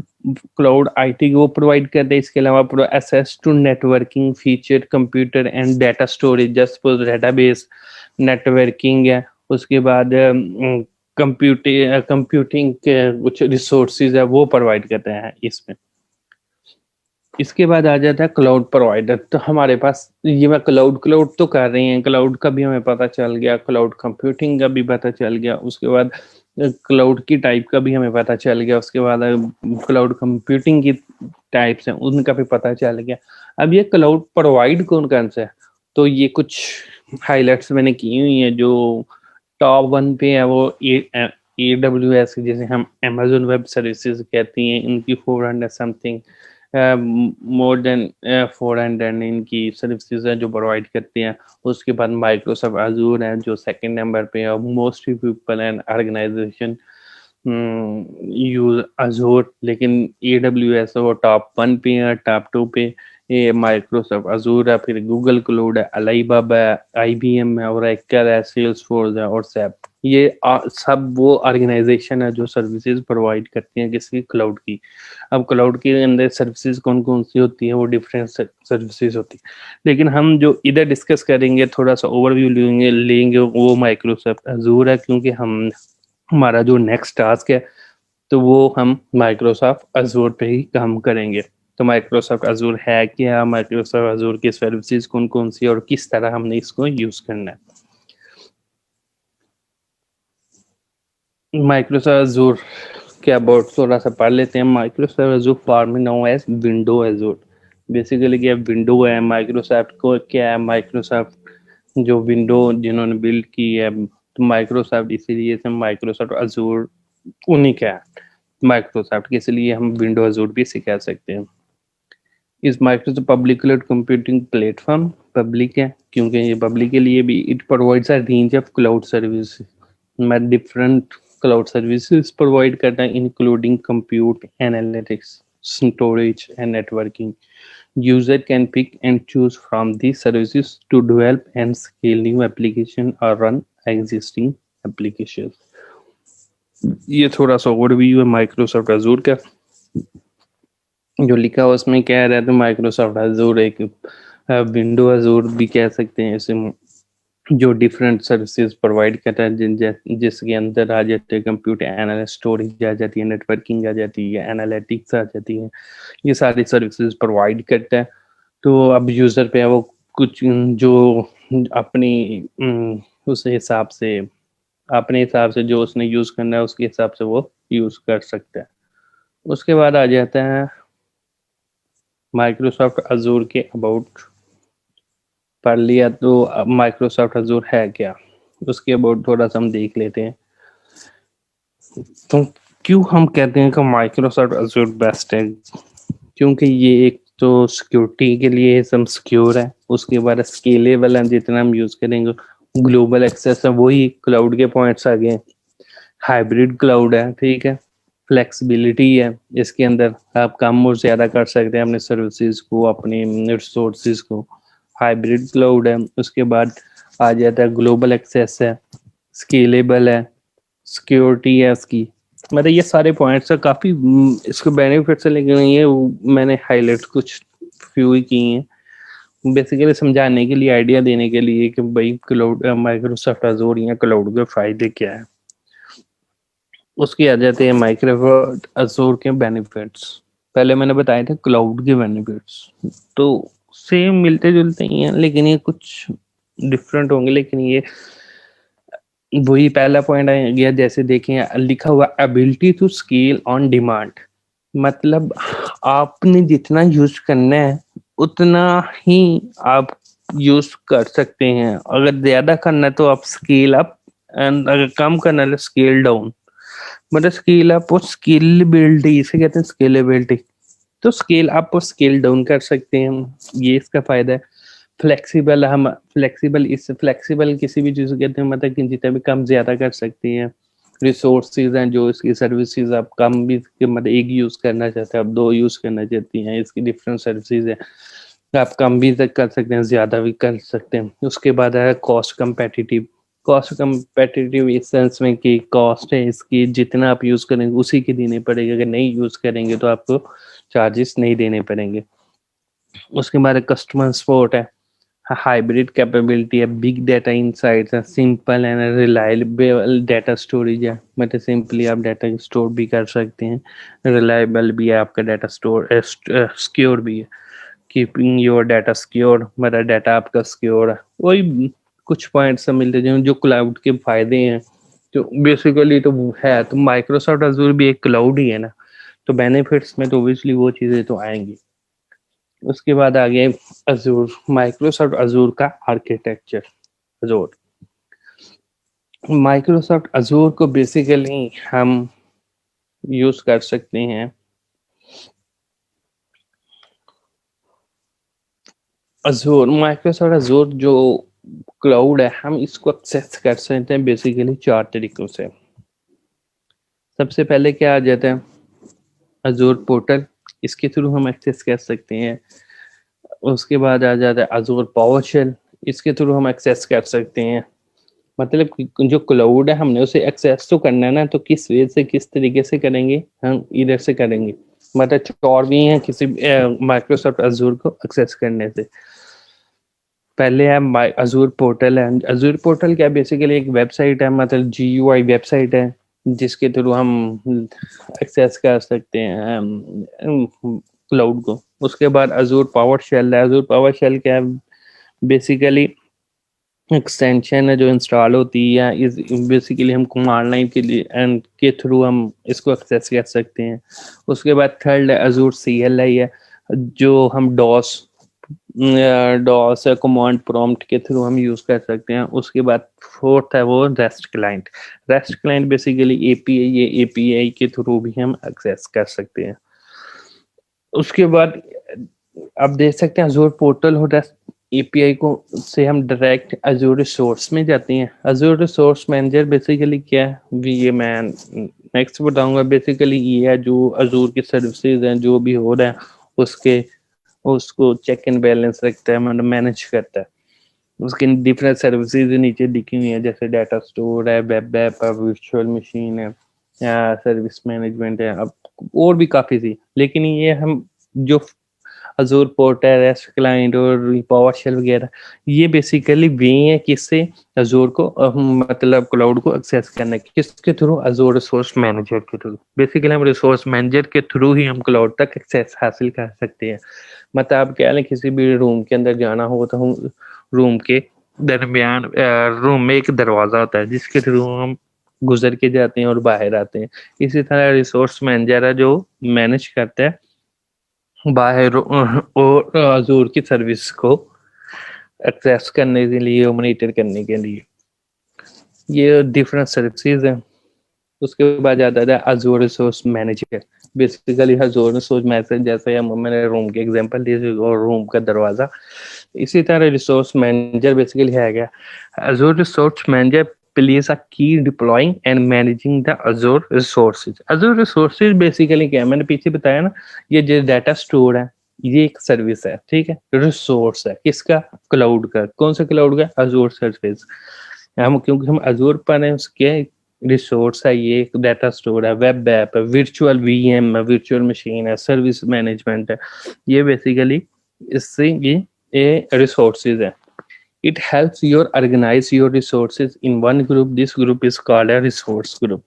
क्लाउड आईटी को प्रोवाइड करते हैं। इसके अलावा access to networking feature, computer and data storage, just database networking है। उसके बाद कंप्यूटिंग के कुछ रिसोर्सेज है वो प्रोवाइड करते हैं इसमें। इसके बाद आ जाता है क्लाउड प्रोवाइडर। तो हमारे पास ये मैं क्लाउड तो कर रही हैं, क्लाउड का भी हमें पता चल गया, क्लाउड कंप्यूटिंग का भी पता चल गया, उसके बाद क्लाउड की टाइप का भी हमें पता चल गया, उसके बाद क्लाउड कंप्यूटिंग की टाइप्स हैं उनका भी पता चल गया। अब ये क्लाउड प्रोवाइड कौन से है, तो ये कुछ हाईलाइट्स मैंने की हुई हैं। जो टॉप 1 पे है वो AWS, जैसे हम अमेजोन वेब सर्विसेज कहती हैं, इनकी 400 समथिंग मोर देन 400 इनकी सर्विसेज है जो प्रोवाइड करती हैं। उसके बाद माइक्रोसॉफ्ट अजूर है जो सेकंड नंबर पे है। Most people and organization use Azure, लेकिन AWS वो टॉप 1 पे है, टॉप 2 पे ये माइक्रोसॉफ्ट अजूर है, फिर गूगल क्लाउड है, अलीबाबा है, IBM है, ओरेकल है, सेल्सफोर्स है और SAP। ये सब वो ऑर्गेनाइजेशन है जो सर्विसेज प्रोवाइड करती हैं किसकी? क्लाउड की। अब क्लाउड के अंदर सर्विसेज कौन कौन सी होती है? वो डिफरेंट सर्विसेज होती है, लेकिन हम जो इधर डिस्कस करेंगे, थोड़ा सा ओवरव्यू लेंगे वो माइक्रोसॉफ्ट अजूर है, क्योंकि हमारा जो नेक्स्ट टास्क है तो वो हम माइक्रोसॉफ्ट अजूर पे ही काम करेंगे। तो माइक्रोसॉफ्ट अजूर है क्या, माइक्रोसॉफ्ट अजूर की सर्विसेज कौन कौन सी और किस तरह हमने इसको यूज करना है। माइक्रोसॉफ्ट अजूर क्या अबाउट थोड़ा सा पढ़ लेते हैं। Microsoft Azure formally known as window Azure. Basically क्या विंडो है माइक्रोसॉफ्ट को, क्या है माइक्रोसॉफ्ट जो विंडो जिन्होंने बिल्ड की है, तो माइक्रोसॉफ्ट इसीलिए से माइक्रोसॉफ्ट अजूर उन्हीं का है माइक्रोसॉफ्ट के, इसलिए हम विंडो अजूर भी इसे कह सकते हैं। इस Microsoft public cloud computing platform public है, क्योंकि ये पब्लिक के लिए भी it provides a range of cloud service में डिफरेंट क्लाउड सर्विसेज प्रोवाइड करता है, including compute, analytics, storage and networking. User can pick and choose from these services to develop and scale new application or run existing applications. ये थोड़ा सा overview है Microsoft Azzur का। जो लिखा हुआ उसमें कह रहा है तो माइक्रोसॉफ्ट अजूर एक विंडो अजूर भी कह सकते हैं इसे, जो डिफरेंट सर्विसेज प्रोवाइड करता है, जिसके अंदर आ जाते हैं कंप्यूटर एनालिस्ट, स्टोरेज आ जाती है, नेटवर्किंग आ जाती है, एनालिटिक्स आ जाती है, ये सारी सर्विसेज प्रोवाइड करता है। तो अब यूज़र पे वो कुछ जो अपनी उस हिसाब से अपने हिसाब से जो उसने यूज़ करना है उसके हिसाब से वो यूज़ कर सकता है। उसके बाद आ जाता है माइक्रोसॉफ्ट अजूर के अबाउट पढ़ लिया, तो माइक्रोसॉफ्ट अजूर है क्या उसके अबाउट थोड़ा सा हम देख लेते हैं। तो क्यों हम कहते हैं कि माइक्रोसॉफ्ट अजूर बेस्ट है, क्योंकि ये एक तो सिक्योरिटी के लिए सब सिक्योर है, उसके बाद स्केलेबल है, जितना हम यूज करेंगे, ग्लोबल एक्सेस है, वही क्लाउड के पॉइंट्स आ गए, हाइब्रिड क्लाउड है, ठीक है, फ्लेक्सिबिलिटी है, इसके अंदर आप कम और ज़्यादा कर सकते हैं अपने सर्विसेज को, अपने रिसोर्सेज को, हाइब्रिड क्लाउड है। उसके बाद आ जाता है ग्लोबल एक्सेस है, स्केलेबल है, सिक्योरिटी है इसकी, मतलब ये सारे पॉइंट्स है काफ़ी इसके बेनिफिट्स है, लेकिन ये मैंने हाईलाइट कुछ फ्यू ही किए हैं बेसिकली समझाने के लिए, आइडिया देने के लिए कि भाई क्लाउड माइक्रोसॉफ्ट अज़ूर या क्लाउड के फ़ायदे क्या है। उसके आ जाते हैं माइक्रोसॉफ्ट अज़ूर के बेनिफिट्स। पहले मैंने बताया था क्लाउड के बेनिफिट्स, तो सेम मिलते जुलते ही हैं, लेकिन ये कुछ डिफरेंट होंगे। लेकिन ये वही पहला पॉइंट आ गया, जैसे देखें लिखा हुआ ability to scale on demand, मतलब आपने जितना यूज करना है उतना ही आप यूज कर सकते हैं। अगर ज्यादा करना है तो आप स्केल अप, एंड अगर कम करना है तो स्केल डाउन। मतलब स्केल अप और स्केलेबिलिटी, इसे कहते हैं स्केलेबिलिटी। तो स्केल अप और स्केल डाउन कर सकते हैं, ये इसका फायदा है। फ्लेक्सिबल, हम फ्लेक्सिबल, इस फ्लेक्सिबल किसी भी चीज़ को कहते हैं, मतलब कि जितना भी कम ज्यादा कर सकते हैं। रिसोर्सेज हैं जो इसकी सर्विसेज आप कम भी मतलब एक यूज करना चाहते हैं, आप दो यूज करना चाहती हैं, इसकी डिफरेंट सर्विसेज है। आप कम भी तक कर सकते हैं, ज्यादा भी कर सकते हैं। उसके बाद है कॉस्ट कम्पेटिटिव। कॉस्ट कम्पेटिटिव इस सेंस में कि कॉस्ट है इसकी जितना आप यूज करेंगे उसी की देने पड़ेगी, अगर नहीं यूज करेंगे तो आपको चार्जेस नहीं देने पड़ेंगे। उसके बाद कस्टमर सपोर्ट है, हाइब्रिड कैपेबिलिटी है, बिग डाटा इनसाइट्स है, simple and reliable data storage है, मतलब सिंपली आप डाटा स्टोर भी कर सकते हैं, रिलायबल भी है आपका डाटा स्टोर, सिक्योर भी है, कीपिंग योर डाटा सिक्योर, मतलब डाटा आपका सिक्योर है। वही कुछ पॉइंट्स मिलते हैं जो क्लाउड के फायदे हैं। तो बेसिकली तो वो है, तो माइक्रोसॉफ्ट अज़ूर भी एक क्लाउड ही है ना, तो बेनिफिट्स में तो ऑब्वियसली वो चीज़ें तो आएंगी। उसके बाद आ गए अज़ूर, माइक्रोसॉफ्ट अज़ूर का आर्किटेक्चर। अज़ूर, माइक्रोसॉफ्ट अज़ूर को बेसिकली हम यूज कर सकते हैं अज़ूर, माइक्रोसॉफ्ट अज़ूर जो क्लाउड है, हम इसको एक्सेस कर सकते हैं बेसिकली चार तरीकों से। सबसे पहले क्या आ जाता है, अज़ूर पोर्टल, इसके थ्रू हम एक्सेस कर सकते हैं। उसके बाद आ जाता है अज़ूर पावर शेल, इसके थ्रू हम एक्सेस कर सकते हैं। मतलब जो क्लाउड है हमने उसे एक्सेस तो करना है ना, तो किस वे से किस तरीके से करेंगे, हम इधर से करेंगे। मतलब और भी हैं किसी माइक्रोसॉफ्ट अज़ूर को एक्सेस करने से। पहले है अज़ूर पोर्टल है। अज़ूर पोर्टल क्या, बेसिकली एक वेबसाइट है, मतलब GUI वेबसाइट है जिसके थ्रू हम एक्सेस कर सकते हैं क्लाउड को। उसके बाद अज़ूर पावर शेल है। अज़ूर पावर शेल क्या है, बेसिकली एक्सटेंशन है जो इंस्टॉल होती है, इस बेसिकली हम कमांड लाइन के लिए एंड के थ्रू हम इसको एक्सेस कर सकते हैं। उसके बाद थर्ड है अज़ूर CLI है, जो हम डॉस या कमांड प्रॉम्प्ट के थ्रू हम यूज कर सकते हैं। उसके बाद फोर्थ है वो rest client. Rest client basically API, ये API के थ्रू भी हम एक्सेस कर सकते हैं। उसके बाद आप देख सकते हैं अज़ूर पोर्टल हो, रेस्ट API को से हम डायरेक्ट अज़ूर रिसोर्स में जाते हैं। अज़ूर रिसोर्स मैनेजर बेसिकली क्या है ये मैं नेक्स्ट बताऊंगा। बेसिकली ये है जो अज़ूर की सर्विसेज हैं, जो भी हो रहा है उसके उसको चेक एंड बैलेंस रखता है, मतलब मैनेज करता है। उसकी डिफरेंट सर्विसेज नीचे लिखी हुई है, जैसे डाटा स्टोर है, वेब ऐप है, वर्चुअल मशीन है, या सर्विस मैनेजमेंट है, अब और भी काफ़ी थी। लेकिन ये हम जो अज़ूर पोर्टल, रेस्ट क्लाइंट और पावर शेल वगैरह, ये बेसिकली वे है किससे अज़ूर को मतलब क्लाउड को एक्सेस करने के, किसके थ्रू, अज़ूर रिसोर्स मैनेजर के थ्रू। बेसिकली हम रिसोर्स मैनेजर के थ्रू ही हम क्लाउड तक एक्सेस हासिल कर सकते हैं। मतलब आप कह लें किसी भी रूम के अंदर जाना हो तो हम रूम के दरमियान रूम में एक दरवाज़ा होता है जिसके थ्रू हम गुजर के जाते हैं और बाहर आते हैं। इसी तरह रिसोर्स मैनेजर है जो मैनेज करता है बाहर और अज़ूर की सर्विस को एक्सेस करने के लिए और मॉनिटर करने के लिए। ये डिफरेंट सर्विसेज हैं। उसके बाद आता है Azure resource manager. Basically Azure resource manager, जैसे हम मैंने रूम के एग्जांपल दिए और रूम का दरवाज़ा, इसी तरह रिसोर्स मैनेजर बेसिकली है क्या, Azure resource manager plays a key deploying and managing the Azure resources। Azure resources basically क्या है, मैंने पीछे बताया ना, ये जो डाटा स्टोर है ये एक सर्विस है, ठीक है। रिसोर्स है किसका, क्लाउड का। कौन सा क्लाउड का, Azure सर्विस। हम क्योंकि हम Azure पर हैं, उसके रिसोर्स है, ये एक डाटा स्टोर है, वेब ऐप है, वर्चुअल वीएम है, वर्चुअल मशीन है, सर्विस मैनेजमेंट है। ये बेसिकली इससे ये रिसोर्सेज है। It helps you organize your resources in one group. This group is called a resource group.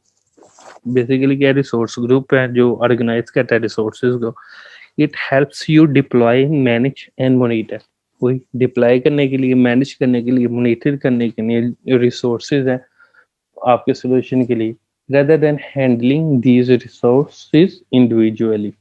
Basically क्या रिसोर्स ग्रुप है जो ऑर्गेनाइज करता है रिसोर्सेज को। It helps you deploy, manage and monitor. वही डिप्लॉय करने के लिए, मैनेज करने के लिए, मॉनिटर करने के लिए रिसोर्सेज है आपके सोल्यूशन के लिए, rather than handling these resources individually.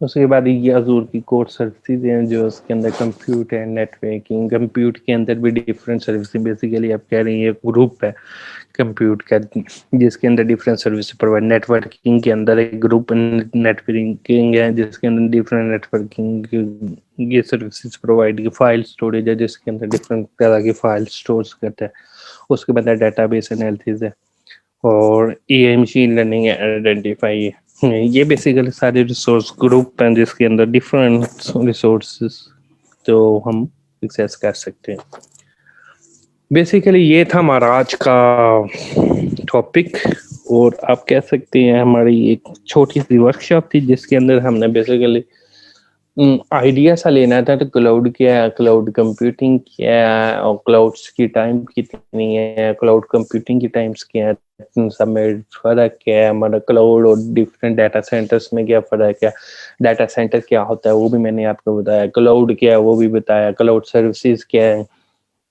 उसके बाद ये अजूर की कोर सर्विसेज हैं जो उसके अंदर कंप्यूट है, नेटवर्किंग। कंप्यूट के अंदर भी डिफरेंट सर्विसेज, बेसिकली आप कह रही है ग्रुप है कंप्यूट का जिसके अंदर डिफरेंट सर्विस प्रोवाइड। नेटवर्किंग के अंदर एक ग्रुप नेटवर्किंग है जिसके अंदर डिफरेंट नेटवर्किंग ये सर्विसेज प्रोवाइड की। फाइल स्टोरेज है जिसके अंदर डिफरेंट तरह की फाइल स्टोर करता है। उसके बाद डेटाबेस एनालिसिस है, और एआई मशीन लर्निंग आइडेंटिफाई है। ये बेसिकली सारे रिसोर्स ग्रुप हैं जिसके अंदर डिफरेंट रिसोर्सेज तो हम एक्सेस कर सकते हैं। बेसिकली ये था हमारा आज का टॉपिक, और आप कह सकते हैं हमारी एक छोटी सी वर्कशॉप थी जिसके अंदर हमने बेसिकली आइडिया सा लेना था। तो क्लाउड क्या है, क्लाउड कंप्यूटिंग क्या है, और क्लाउड्स की टाइम कितनी है, क्लाउड कंप्यूटिंग की टाइम्स क्या है, सब में फर्क क्या है, हमारा क्लाउड और डिफरेंट डाटा सेंटर्स में क्या फर्क है, डाटा सेंटर क्या होता है वो भी मैंने आपको बताया, क्लाउड क्या है वो भी बताया, क्लाउड सर्विसेज क्या है,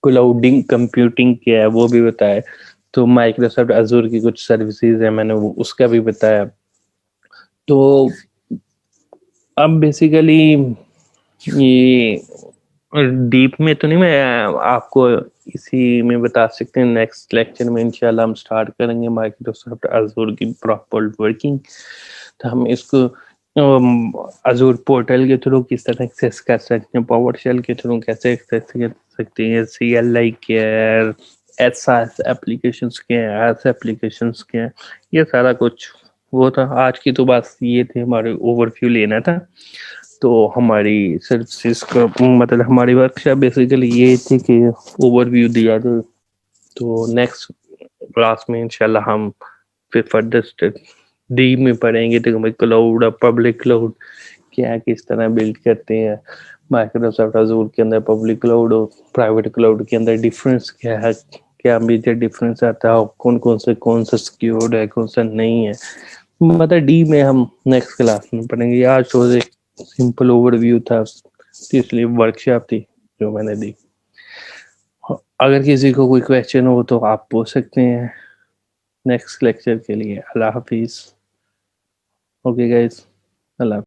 क्लाउडिंग कंप्यूटिंग क्या है वो भी बताया। तो माइक्रोसॉफ्ट अजूर की कुछ सर्विसेज है मैंने वो उसका भी बताया। तो अब बेसिकली ये डीप में तो नहीं, मैं आपको इसी में बता सकते हैं। नेक्स्ट लेक्चर में इंशाल्लाह हम स्टार्ट करेंगे माइक्रोसॉफ्ट अजूर की प्रॉपर वर्किंग। तो हम इसको अजूर पोर्टल के थ्रू किस तरह एक्सेस कर सकते हैं, पावर शेल के थ्रू कैसे एक्सेस कर सकते हैं, C L I care, S applications के हैं, एस एप्लीकेशंस के हैं, ये सारा कुछ वो था। आज की तो बस ये थे, हमारे ओवरव्यू लेना था। तो हमारी सर्विसेज का मतलब हमारी वर्कशॉप बेसिकली ये थी कि ओवरव्यू दिया तो नेक्स्ट क्लास में इंशाल्लाह हम फिर फर्दर डी में पढ़ेंगे तो हमें क्लाउड और पब्लिक क्लाउड क्या किस तरह बिल्ड करते हैं, माइक्रोसॉफ्ट अजूर के अंदर पब्लिक क्लाउड और प्राइवेट क्लाउड के अंदर डिफरेंस क्या है, क्या मेजर डिफरेंस आता है, कौन सा सिक्योर्ड है कौन सा नहीं है। मतलब डी में हम नेक्स्ट क्लास में पढ़ेंगे। आज तो एक सिंपल ओवरव्यू था, तो इसलिए वर्कशॉप थी जो मैंने दी। अगर किसी को कोई क्वेश्चन हो तो आप पूछ सकते हैं नेक्स्ट लेक्चर के लिए। अल्लाह हाफिज। ओके गाइस, अल्लाह।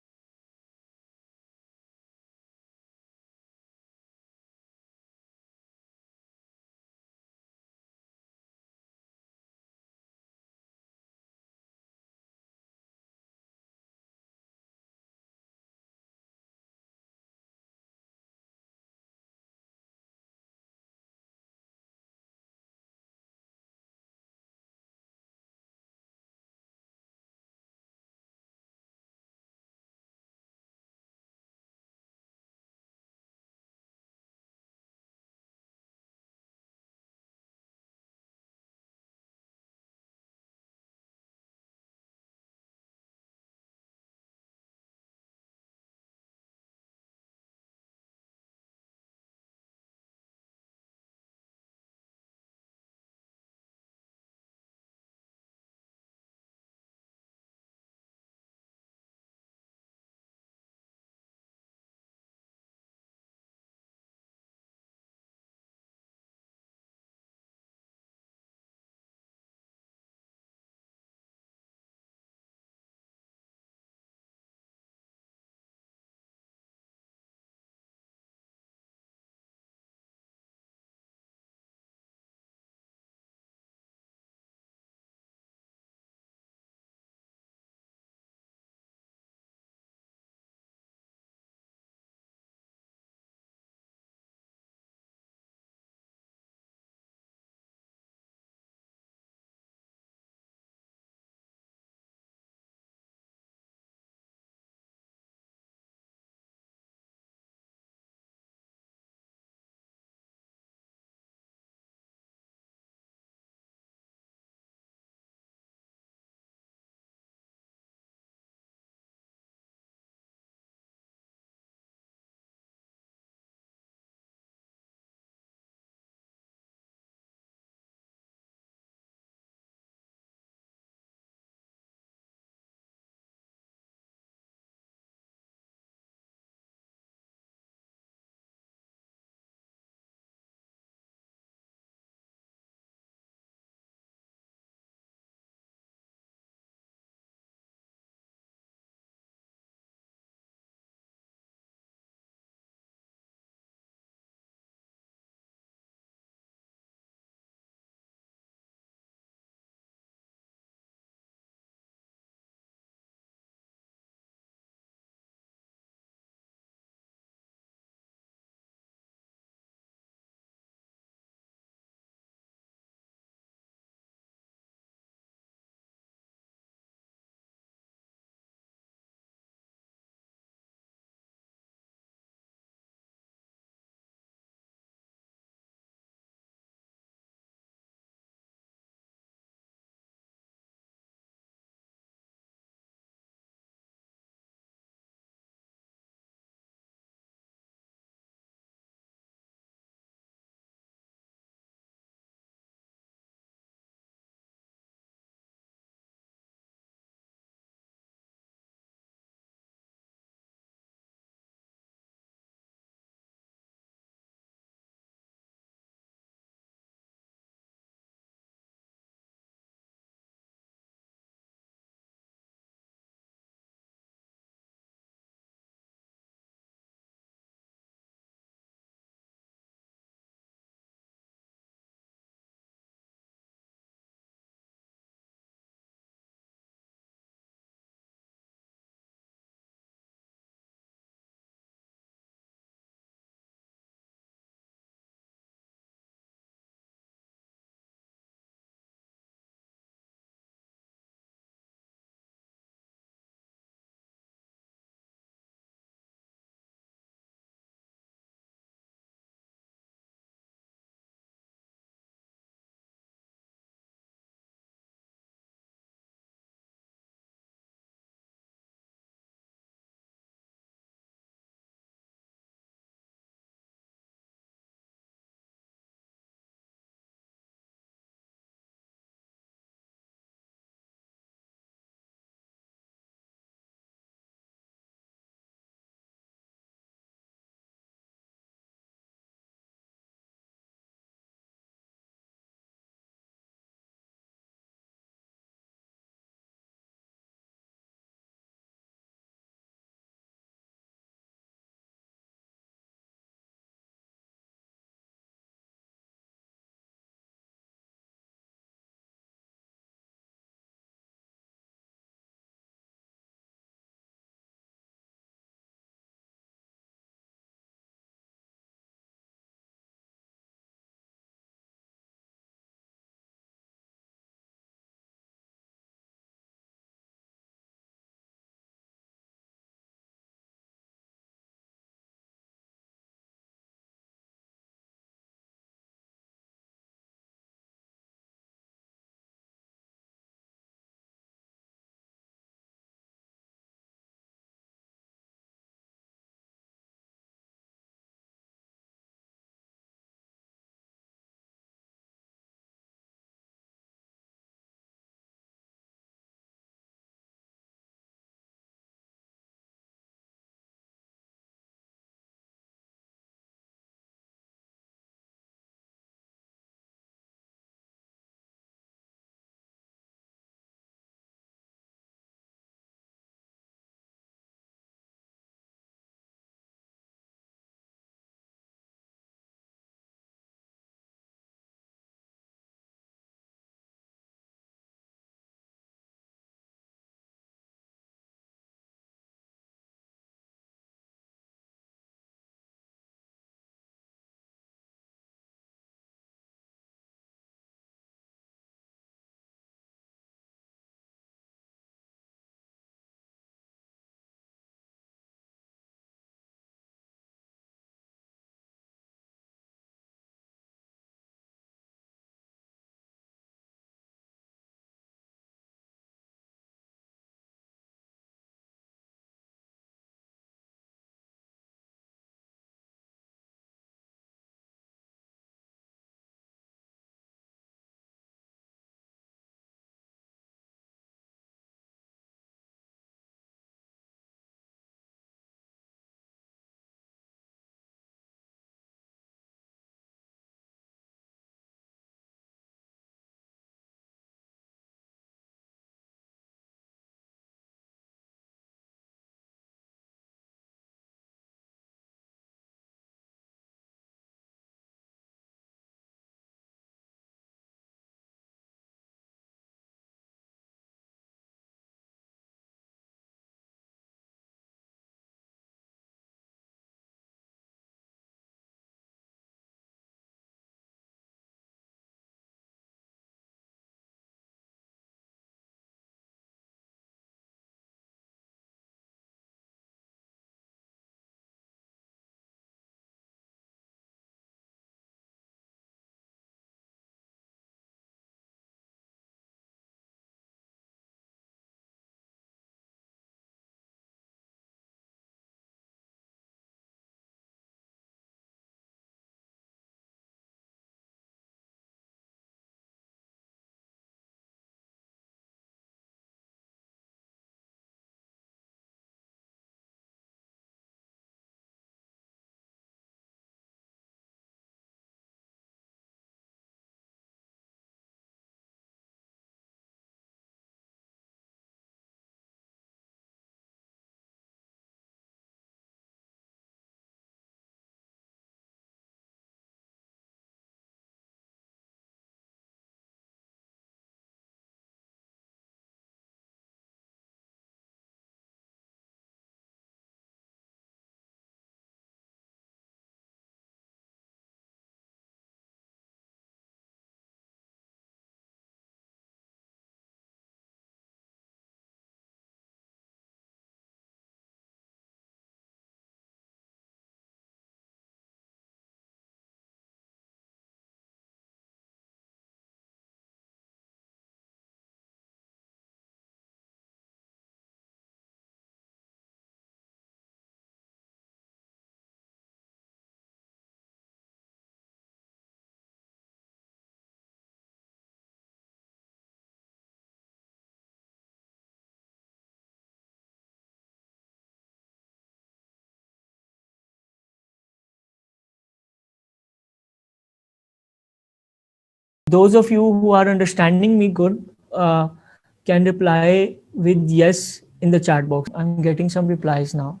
those of you who are understanding me good can reply with yes in the chat box. I'm getting some replies now.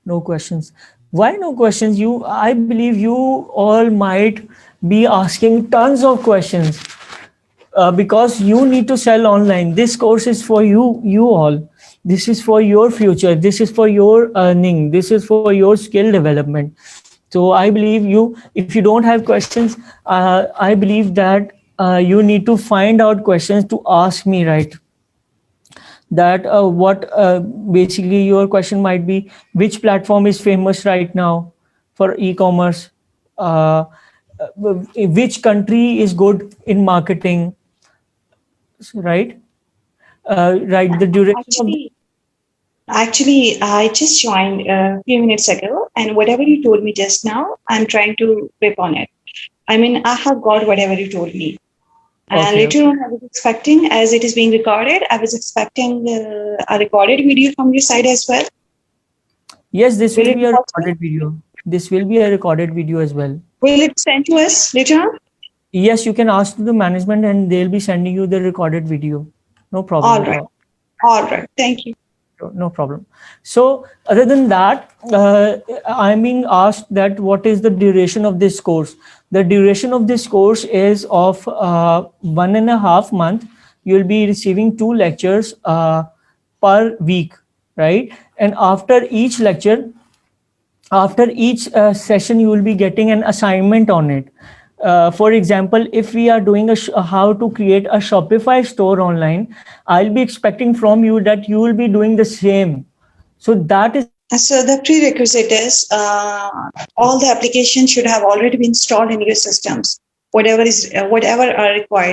No questions. Why no questions? I believe you all might be asking tons of questions because you need to sell online. This course is for you all. This is for your future. This is for your earning. This is for your skill development. So I believe if you don't have questions, I believe that you need to find out questions to ask me, right? That what basically your question might be, which platform is famous right now for e-commerce, uh, which country is good in marketing, right? Right, the duration of Actually, I just joined a few minutes ago, and whatever you told me just now, I'm trying to grip on it. I mean, I have got whatever you told me. And okay. later on, I was expecting, as it is being recorded, I was expecting a recorded video from your side as well. Yes, this will Will be it a be recorded video. This will be a recorded video as well. Will it send to us later on? Yes, you can ask to the management and they'll be sending you the recorded video. No problem All at right. all. All right. Thank you. No problem. So other than that, I'm being asked that what is the duration of this course. The duration of this course is of 1.5 months. You'll be receiving 2 lectures per week, right? And after each lecture, after each session, you will be getting an assignment on it. For example, if we are doing how to create a Shopify store online, I'll be expecting from you that you will be doing the same. So that is So the prerequisite is all the applications should have already been installed in your systems, whatever are required.